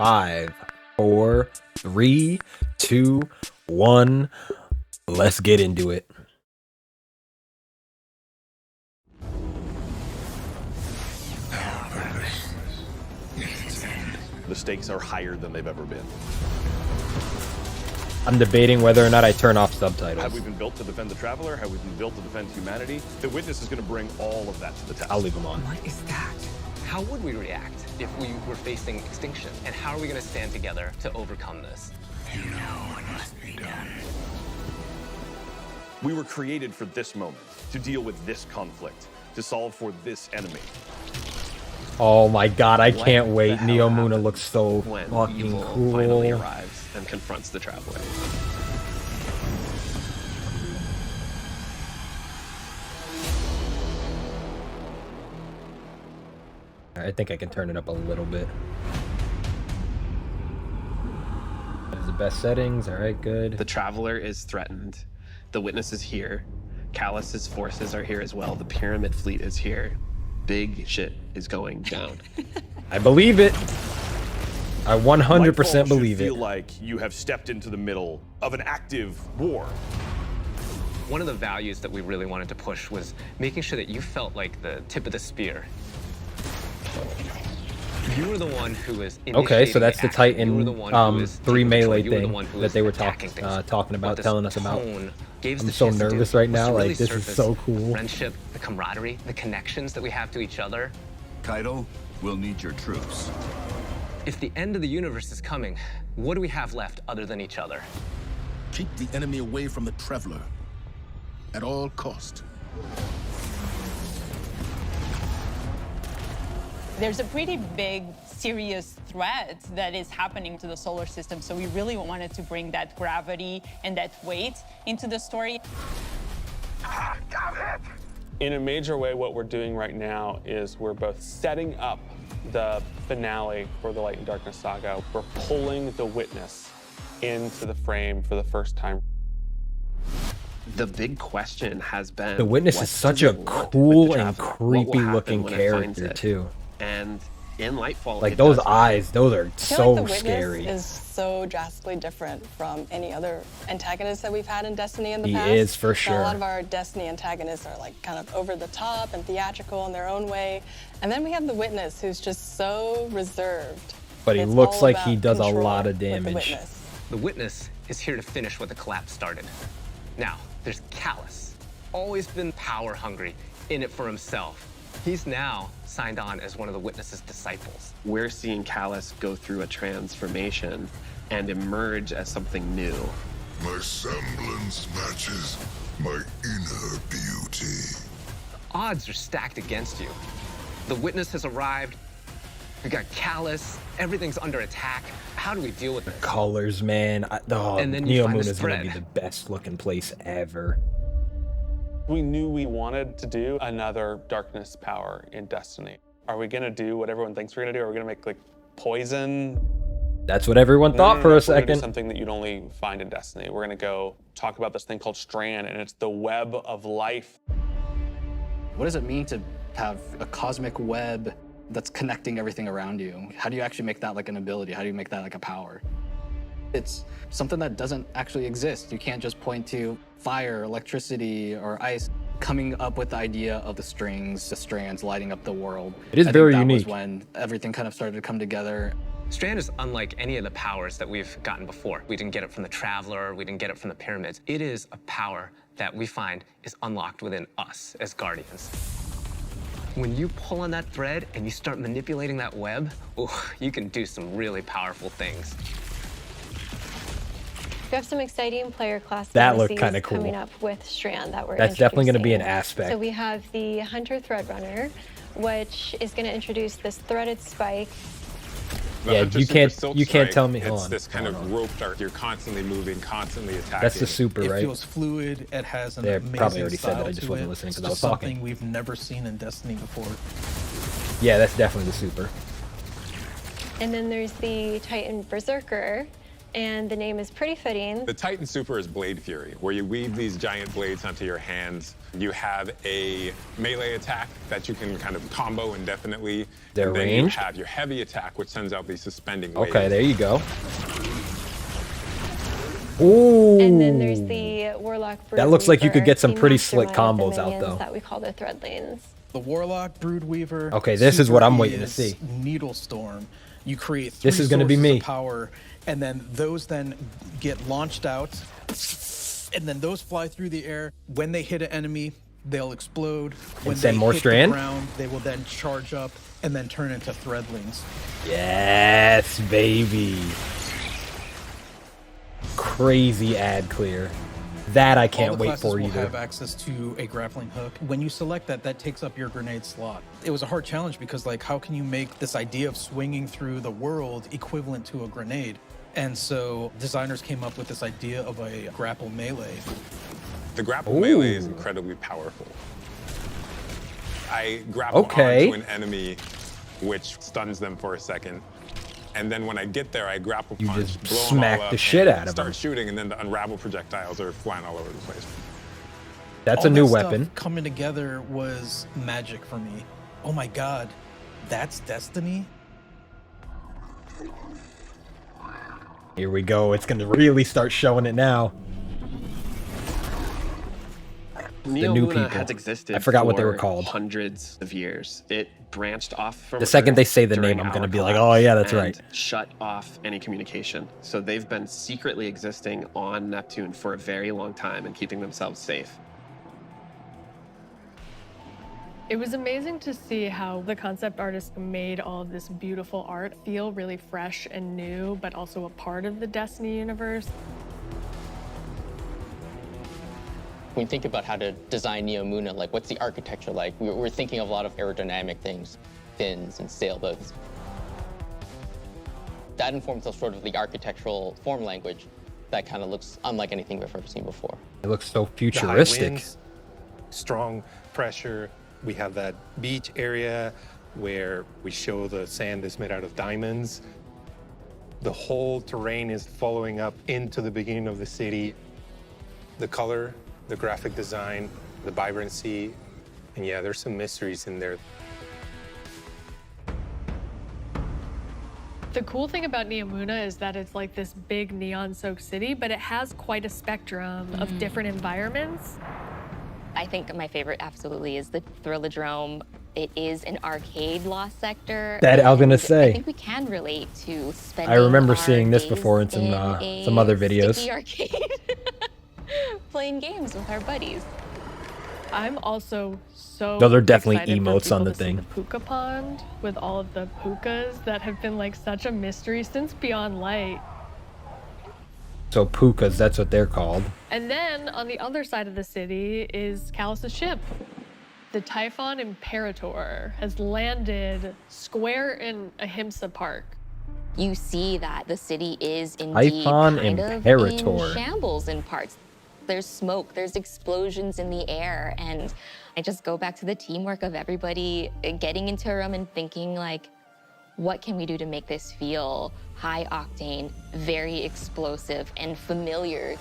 5, 4, 3, 2, 1. Let's get into it. The stakes are higher than they've ever been. I'm debating whether or not I turn off subtitles. Have we been built to defend the Traveler? Have we been built to defend humanity? The Witness is going to bring all of that to the test. I'll leave them on. What is that? How would we react if we were facing extinction? And how are we going to stand together to overcome this? You know what must be done. We were created for this moment, to deal with this conflict, to solve for this enemy. Oh my god, I can't wait. What the Neo hell Muna happens looks so when fucking evil cool. finally arrives and confronts the Traveler. I think I can turn it up a little bit. That is the best settings. All right, good. The Traveler is threatened. The Witness is here. Callus's forces are here as well. The Pyramid fleet is here. Big shit is going down. I believe it. I 100% Lightfall believe should it. feel like you have stepped into the middle of an active war. One of the values that we really wanted to push was making sure that you felt like the tip of the spear. You were the one who was Okay, so that's the action. You were Titan the one who was 3 taking melee control. You were the thing one who that was they were attacking things. talking What about, this telling us about. tone gave us I'm the so chance to do nervous was right to now. really Like, this is surface so cool. Friendship, the camaraderie, the connections that we have to each other. Kaido, we'll need your troops. If the end of the universe is coming, what do we have left other than each other? Keep the enemy away from the Traveler at all cost. There's a pretty big, serious threat that is happening to the solar system, so we really wanted to bring that gravity and that weight into the story. In a major way, what we're doing right now is we're both setting up the finale for the Light and Darkness saga. We're pulling the Witness into the frame for the first time. The big question has been, The Witness what is such does a it want cool with the and Traveler? What will creepy happen looking when it finds character it? too. And in Lightfall, Like it those does that. eyes, those are I feel so like the Witness scary. is so drastically different from any other antagonist that we've had in Destiny in the He past. is, for Now, sure. a lot of our Destiny antagonists are like kind of over the top and theatrical in their own way. And then we have the Witness, who's just so reserved. But he It's looks all like about he does a control lot of with the damage. Witness. The Witness is here to finish what the collapse started. Now, there's Callus, always been power hungry, in it for himself. He's now signed on as one of the Witness's disciples. We're seeing Callus go through a transformation and emerge as something new. My semblance matches my inner beauty. Odds are stacked against you. The Witness has arrived. We got Callus. Everything's under attack. How do we deal with this? Colors, man. And then you Neo find Moon this is gonna be thread. the best looking place ever. We knew we wanted to do another Darkness power in Destiny. Are we gonna do what everyone thinks we're gonna do? Are we gonna make like poison? That's what everyone thought for a We're gonna do second. something that you'd only find in Destiny. We're gonna go talk about this thing called Strand, and it's the web of life. What does it mean to have a cosmic web that's connecting everything around you? How do you actually make that like an ability? How do you make that like a power? It's something that doesn't actually exist. You can't just point to fire, electricity, or ice. Coming up with the idea of the strings, the strands lighting up the world. It is I think very that unique. was when everything kind of started to come together. Strand is unlike any of the powers that we've gotten before. We didn't get it from the Traveler, we didn't get it from the Pyramids. It is a power that we find is unlocked within us as Guardians. When you pull on that thread and you start manipulating that web, ooh, you can do some really powerful things. We have some exciting player class That looked DLCs kinda cool. coming up with Strand that we're That's definitely gonna be an introducing. aspect. So we have the Hunter Threadrunner, which is going to introduce this threaded spike. Yeah, you can't tell me. It's Hold on. this kind of rope dart. You're constantly moving, constantly attacking. That's the super, It right? feels fluid. It has an They amazing probably already said style that. I just to wasn't it. listening It's 'cause I was just talking. something we've never seen in Destiny before. Yeah, that's definitely the super. And then there's the Titan Berserker. and the name is pretty fitting. The Titan Super is Blade Fury, where you weave these giant blades onto your hands. You have a melee attack that you can kind of combo indefinitely. Their and then range? you have your heavy attack, which sends out these suspending waves. Okay, there you go. Ooh. And then there's the Warlock Brood That looks like you Weaver, could get some the pretty slick mastermind of combos the out, minions though. that we call the Thread Lanes. The Warlock Broodweaver. Okay, this is what I'm waiting to see. Needle Storm. You create 3 This is gonna be sources of me. power, and then those then get launched out, and then those fly through the air. When they hit an enemy, they'll explode. When send they more hit Strand? the ground, they will then charge up and then turn into Threadlings. Yes, baby. Crazy ad clear. That I can't All the wait classes for will either. have access to a grappling hook. When you select that, that takes up your grenade slot. It was a hard challenge because, like, how can you make this idea of swinging through the world equivalent to a grenade? And so designers came up with this idea of a grapple melee. The grapple melee is incredibly powerful. I grapple Okay. onto an enemy, which stuns them for a second. And then when I get there, I grapple You punch, just blow 'em smack all up, the shit and out of start them. shooting, and then the unravel projectiles are flying all over the place. That's All a new that stuff weapon. coming together was magic for me. Oh my god, that's Destiny? Here we go. It's gonna really start showing it now. Neo new Luna people. has existed I forgot what they were for called. hundreds of years. It branched off from The second Earth they say the during name, I'm our gonna be like, collapse oh yeah, that's and right. shut off any communication. So they've been secretly existing on Neptune for a very long time and keeping themselves safe. It was amazing to see how the concept artist made all of this beautiful art feel really fresh and new, but also a part of the Destiny universe. When you think about how to design Neo Luna, like what's the architecture like? We're thinking of a lot of aerodynamic things, fins and sailboats. That informs us sort of the architectural form language that kind of looks unlike anything we've ever seen before. It looks so The high futuristic. winds, strong pressure. We have that beach area where we show the sand is made out of diamonds. The whole terrain is following up into the beginning of the city. The color, the graphic design, the vibrancy, and yeah, there's some mysteries in there. The cool thing about Neo Luna is that it's like this big neon-soaked city, but it has quite a spectrum of different environments. I think my favorite absolutely is the Thrillodrome. It is an arcade lost sector. That I was gonna and say. I think we can relate to spending I remember our seeing this days before in some other videos. sticky arcade, playing games with our buddies. I'm also so No, they're definitely excited for emotes on people the to see thing. the puka pond with all of the pukas that have been like such a mystery since Beyond Light. So pukas, that's what they're called. And then on the other side of the city is Callus's ship. The Typhon Imperator has landed square in Ahimsa Park. You see that the city is indeed Typhon kind of Imperator. in shambles in parts. There's smoke, there's explosions in the air, and I just go back to the teamwork of everybody getting into a room and thinking like, what can we do to make this feel high octane, very explosive, and familiar?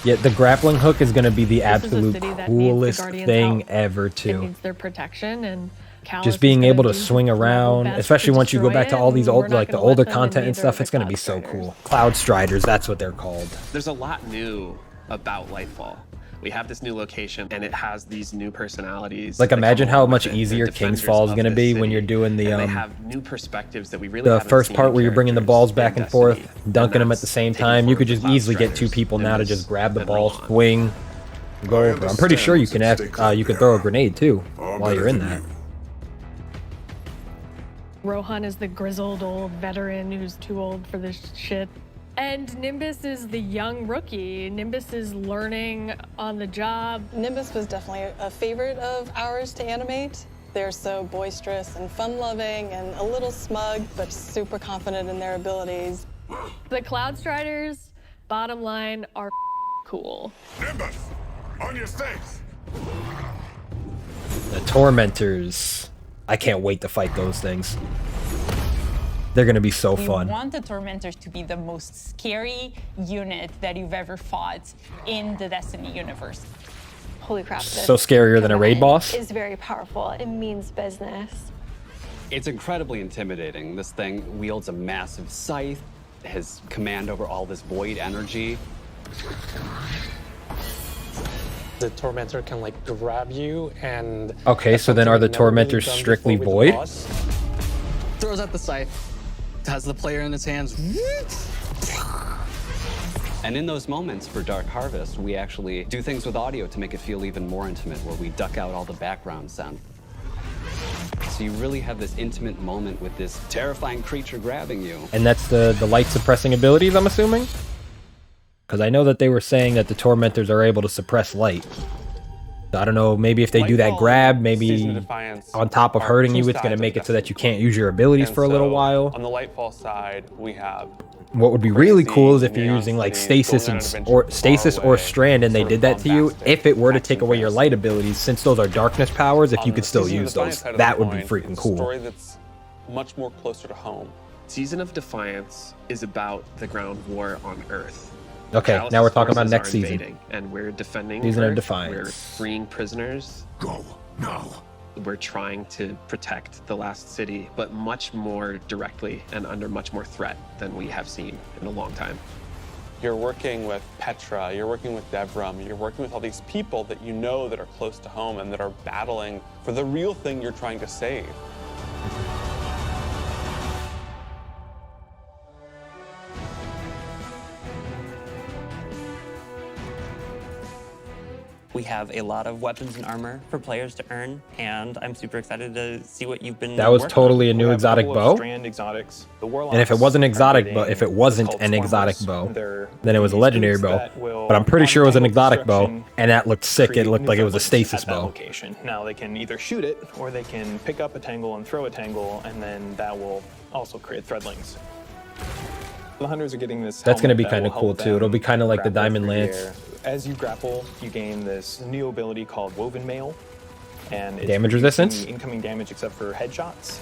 Yeah, the grappling hook is gonna be the This is a absolute city that needs the coolest Guardians' thing help. ever It too. needs their protection, and Callus Just is being gonna able to do swing his level around, best especially to once you go destroy back to it, all these and old, we're not like the gonna let older them, content and neither stuff. are It's the gonna be Cloud so Striders. cool. Cloud Striders, that's what they're called. There's a lot new about Lightfall. We have this new location, and it has these new personalities. Like that imagine come how along much with it. easier They're King's defenders Fall is of gonna this be when city, you're doing the and they have new perspectives that we really the haven't first seen part in where you're bringing the characters balls back in and forth, Destiny. dunking them at that's the same taking time. You forward could the just Cloud easily get two Striders, people now to Nimbus, just grab the and ball, Rohan. swing, go over. I'm pretty sure you can you can throw a grenade too while you're in that. Rohan is the grizzled old veteran who's too old for this shit. And Nimbus is the young rookie. Nimbus is learning on the job. Nimbus was definitely a favorite of ours to animate. They're so boisterous and fun-loving and a little smug, but super confident in their abilities. The Cloud Striders, bottom line, are cool. Nimbus, on your stakes. The Tormentors. I can't wait to fight those things. They're gonna be so We fun. want the Tormentors to be the most scary unit that you've ever fought in the Destiny universe. Holy crap. So scarier than a raid boss? Is very powerful. It means business. It's incredibly intimidating. This thing wields a massive scythe, has command over all this void energy. The Tormentor can like grab you and... Okay, so then are the Tormentors strictly void? Throws out the scythe, has the player in his hands. And in those moments for Dark Harvest, we actually do things with audio to make it feel even more intimate, where we duck out all the background sound. So you really have this intimate moment with this terrifying creature grabbing you. And that's the light suppressing abilities, I'm assuming? Because I know that they were saying that the Tormentors are able to suppress light. So I don't know, maybe if they do that grab, maybe on top of hurting you, it's going to make it so that you can't use your abilities for a little while. On the Lightfall side, we have... What would be really cool is if you're using like stasis or strand and they did that to you, if it were to take away your light abilities, since those are darkness powers, if you could still use those, that would be freaking cool. Story that's much more closer to home. Season of Defiance is about the ground war on Earth. Okay, Callous now we're talking about forces next are season. invading, and we're defending Season of Earth. Defiance. We're freeing prisoners. Go now. We're trying to protect the last city, but much more directly and under much more threat than we have seen in a long time. You're working with Petra, you're working with Devram, you're working with all these people that you know that are close to home and that are battling for the real thing you're trying to save. We have a lot of weapons and armor for players to earn, and I'm super excited to see what you've been That was working totally a on. new exotic bow. Strand exotics. The And if it wasn't exotic bow, if it wasn't an exotic bow, then it was a legendary bow. But I'm pretty sure it was an exotic bow, and that looked sick. It looked like it was a stasis at that bow. location. Now they can either shoot it, or they can pick up a tangle and throw a tangle, and then that will also create threadlings. The hunters are getting this. That's gonna be helmet that kind of will cool help too. It'll be them kind of like the grapple Diamond through the Lance. air. As you grapple, you gain this new ability called Woven Mail, and it's Damage reducing resistance? the incoming damage except for headshots.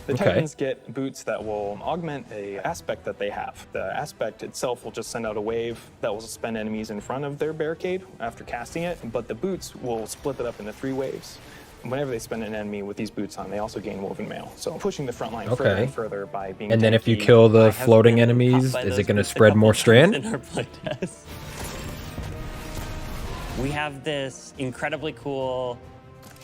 The Okay. Titans get boots that will augment a aspect that they have. The aspect itself will just send out a wave that will suspend enemies in front of their barricade after casting it, but the boots will split it up into 3 waves. Whenever they spend an enemy with these boots on, they also gain Woven Mail. So pushing the front line further Okay. and further by being And then if you tanky. kill the floating enemies, is it going to spread more strand? In our playtest. We have this incredibly cool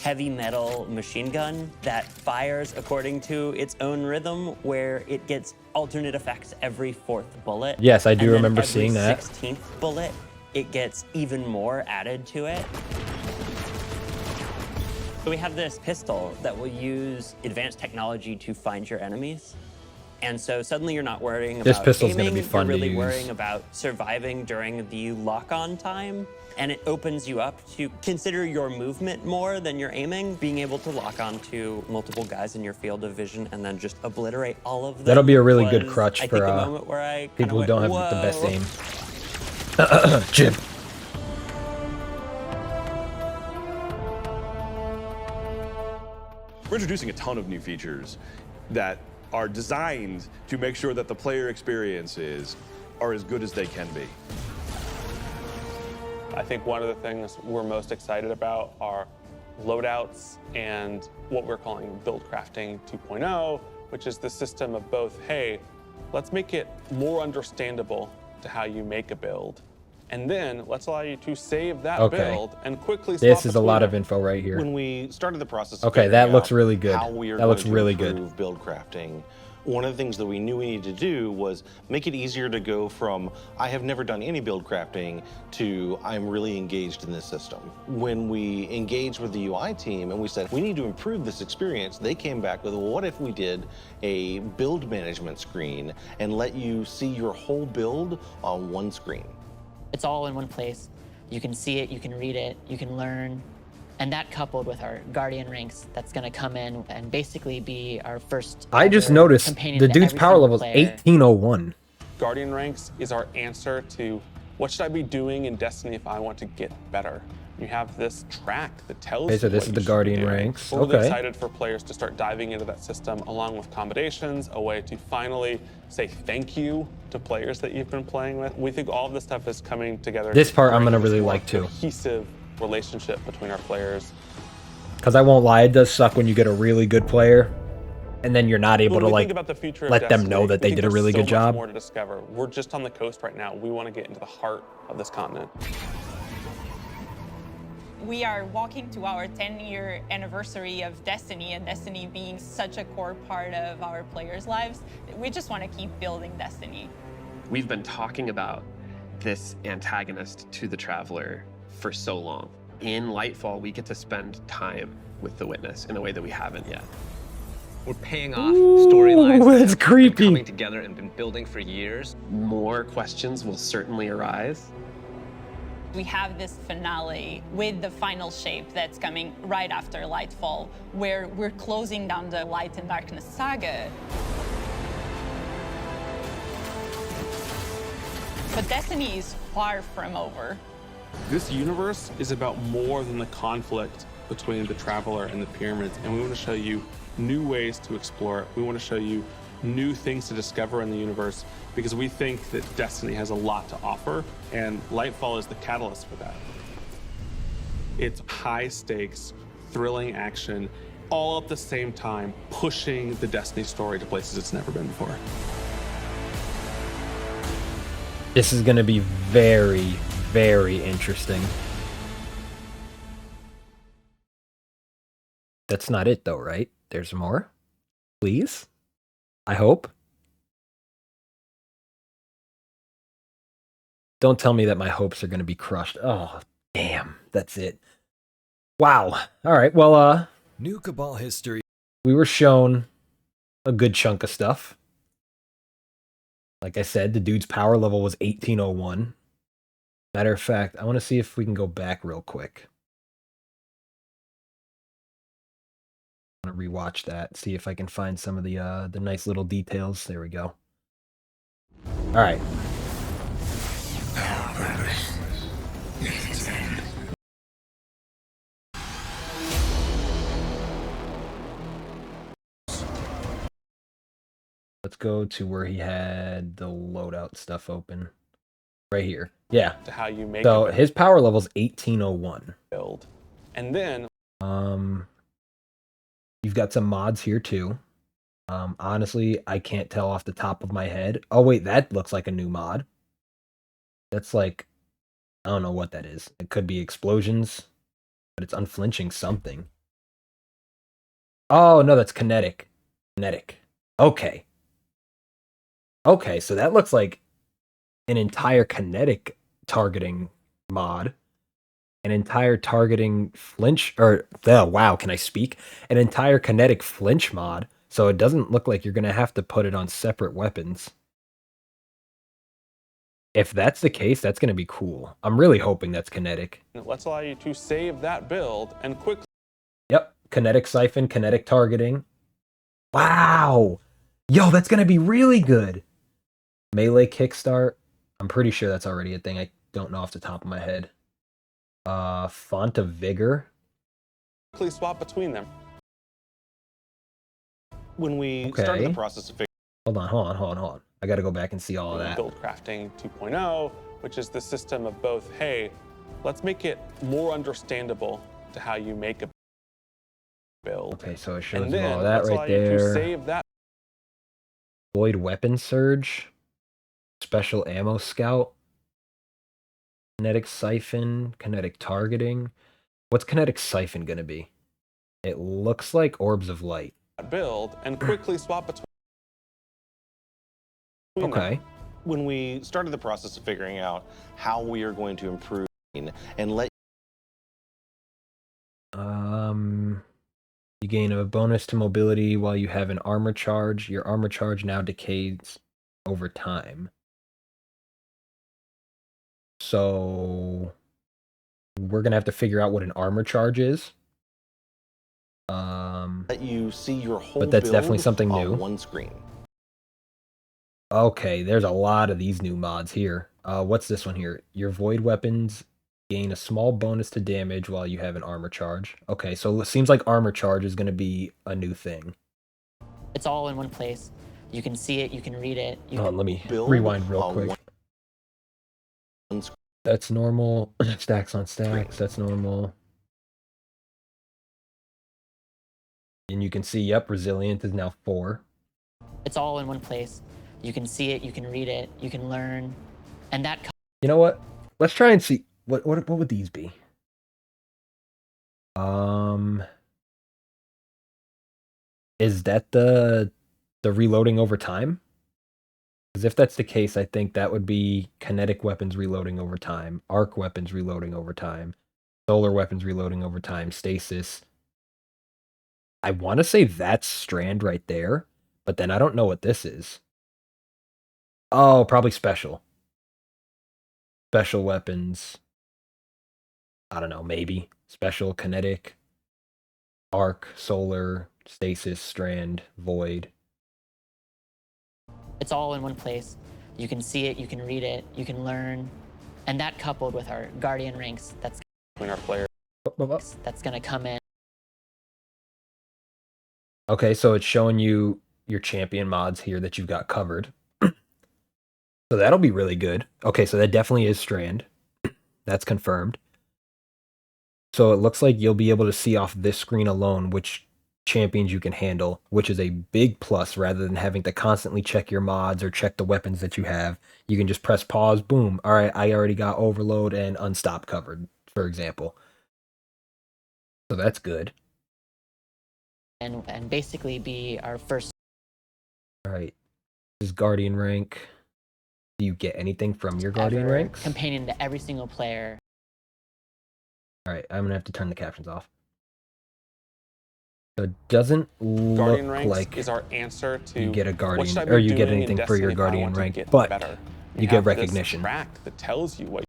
heavy metal machine gun that fires according to its own rhythm, where it gets alternate effects every 4th bullet. Yes, I do And then remember every seeing that. 16th bullet, it gets even more added to it. So we have this pistol that will use advanced technology to find your enemies. And so suddenly you're not worrying about This pistol's aiming, gonna be fun to you're really use. worrying about surviving during the lock-on time. And it opens you up to consider your movement more than your aiming, being able to lock on to multiple guys in your field of vision and then just obliterate all of them. That'll be a really good was, crutch I for think, a moment where I people who kinda don't went, have the best "Whoa." aim. Jim. We're introducing a ton of new features that are designed to make sure that the player experiences are as good as they can be. I think one of the things we're most excited about are loadouts and what we're calling build crafting 2.0, which is the system of both, hey, let's make it more understandable to how you make a build. And then let's allow you to save that Okay. build and quickly This swap is a lot between of info right here. When we started the process of Okay, that figuring looks out really good. how we are That looks going to really good. improve build crafting, one of the things that we knew we needed to do was make it easier to go from I have never done any build crafting to I'm really engaged in this system. When we engaged with the UI team and we said we need to improve this experience, they came back with, well, what if we did a build management screen and let you see your whole build on one screen? It's all in one place. You can see it, you can read it, you can learn. And that coupled with our Guardian ranks, that's gonna come in and basically be our first I just ever noticed companion the to dude's every power single level is player. 1801. Guardian ranks is our answer to what should I be doing in Destiny if I want to get better? You have this track that tells Okay, so you this what is you the should be Guardian doing. ranks. We're really Okay. excited for players to start diving into that system along with combinations, a way to finally say thank you to players that you've been playing with. We think all of this stuff is coming together. This part I'm bring gonna this really more like too. cohesive relationship between our players. Because I won't lie, it does suck when you get a really good player and then you're not able When to we like think about the future of let them Destiny, know that we they think did a there's really so good much job. more to discover. We're just on the coast right now. We want to get into the heart of this continent. We are walking to our 10-year anniversary of Destiny, and Destiny being such a core part of our players' lives. We just want to keep building Destiny. We've been talking about this antagonist to the Traveler for so long. In Lightfall, we get to spend time with the Witness in a way that we haven't yet. We're paying off storylines that that's have creepy. been coming together and been building for years. More questions will certainly arise. We have this finale with the final shape that's coming right after Lightfall, where we're closing down the Light and Darkness saga. But Destiny is far from over. This universe is about more than the conflict between the Traveler and the Pyramids, and we want to show you new ways to explore it. We want to show you new things to discover in the universe because we think that Destiny has a lot to offer, and Lightfall is the catalyst for that. It's high stakes, thrilling action, all at the same time, pushing the Destiny story to places it's never been before. This is going to be very, very interesting. That's not it though, right? There's more? Please? I hope. Don't tell me that my hopes are going to be crushed. Oh, damn. That's it. Wow. All right. Well, New Cabal history. we were shown a good chunk of stuff. Like I said, the dude's power level was 1801. Matter of fact, I want to see if we can go back real quick. I want to rewatch that, see if I can find some of the nice little details. There we go. All right. Let's go to where he had the loadout stuff open. Right here. Yeah. To how you make So it his power level's 1801. build. And then You've got some mods here too. Honestly, I can't tell off the top of my head. Oh wait, that looks like a new mod. That's like, I don't know what that is. It could be explosions, but it's unflinching something. Oh no, that's kinetic. Kinetic. Okay. Okay, so that looks like an entire kinetic targeting mod. An entire targeting flinch, or wow, can I speak? An entire kinetic flinch mod. So it doesn't look like you're going to have to put it on separate weapons. If that's the case, that's going to be cool. I'm really hoping that's kinetic. let's allow you to save that build and quickly. Yep, kinetic siphon, kinetic targeting. Wow! Yo, that's going to be really good. Melee kickstart. I'm pretty sure that's already a thing. I don't know off the top of my head. Font of Vigor. Quickly swap between them. When we started the process of Hold on. I got to go back and see all of that. Build crafting 2.0, which is the system of both, hey, let's make it more understandable to how you make a build. Okay, so it shows And you then all that let's allow right you to there. save that. Void Weapon Surge. Special Ammo Scout. Kinetic Siphon. Kinetic Targeting. What's Kinetic Siphon going to be? It looks like Orbs of Light. Build and quickly swap between Okay. them. When we started the process of figuring out how we are going to improve and let You gain a bonus to mobility while you have an armor charge. Your armor charge now decays over time. So we're gonna have to figure out what an armor charge is. let you see your whole But that's build definitely something on new. one screen. Okay, there's a lot of these new mods here. What's this one here? Your void weapons Gain a small bonus to damage while you have an armor charge. Okay, so it seems like armor charge is going to be a new thing. It's all in one place. You can see it, you can read it. Hold on, let me rewind real quick. That's normal. Stacks on stacks, that's normal. And you can see, yep, resilient is now 4. It's all in one place. You can see it, you can read it, you can learn. And that You know what? Let's try and see what would these be? Is that the reloading over time? Because if that's the case, I think that would be kinetic weapons reloading over time, arc weapons reloading over time, solar weapons reloading over time, stasis. I want to say that's Strand right there, but then I don't know what this is. Oh, probably special. Special weapons. I don't know, maybe. Special, kinetic, arc, solar, stasis, strand, void. it's all in one place. You can see it, you can read it, you can learn. And that coupled with our guardian ranks, that's Between our players. that's gonna come in. Okay, so it's showing you your champion mods here that you've got covered. So that'll be really good. Okay, so that definitely is Strand. That's confirmed. So it looks like you'll be able to see off this screen alone which champions you can handle, which is a big plus rather than having to constantly check your mods or check the weapons that you have. You can just press pause, boom. All right, I already got Overload and Unstop covered, for example. So that's good. And basically be our first. All right. This is Guardian rank. Do you get anything from your Guardian ranks? Companion to every single player. All right, I'm going to have to turn the captions off. So it doesn't look Guardian ranks like is our answer to you get a what Guardian, should I be or you get doing in anything for your Destiny if I Guardian want to rank, get but better? you We get have this recognition. track that tells you what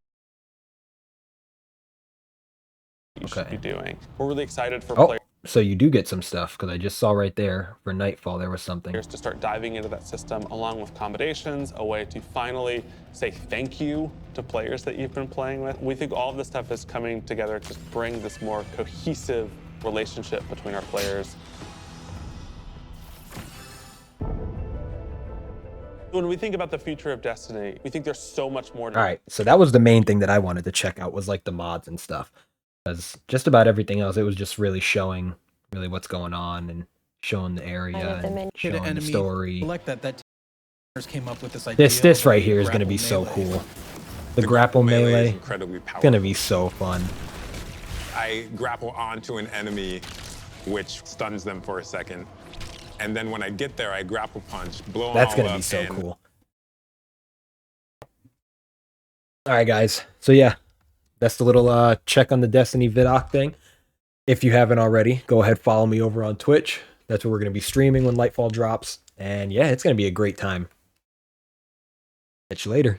you should be doing. We're really excited for players So you do get some stuff, because I just saw right there for Nightfall there was something. to start diving into that system along with accommodations, a way to finally say thank you to players that you've been playing with. We think all of this stuff is coming together to bring this more cohesive relationship between our players. When we think about the future of Destiny, we think there's so much more to All right, so that was the main thing that I wanted to check out, was like the mods and stuff. Because just about everything else, it was just really showing really what's going on and showing the area and Hit an showing the enemy, story. select that came up with this idea. This of right a here is going to be grapple so melee. cool. The grapple melee is incredibly it's going to be so fun. I grapple onto an enemy, which stuns them for a second. And then when I get there, I grapple punch, blow them That's all going to up, be so and cool. All right, guys. So yeah, that's the little check on the Destiny ViDoc thing. If you haven't already, go ahead, follow me over on Twitch. That's where we're going to be streaming when Lightfall drops. And yeah, it's going to be a great time. Catch you later.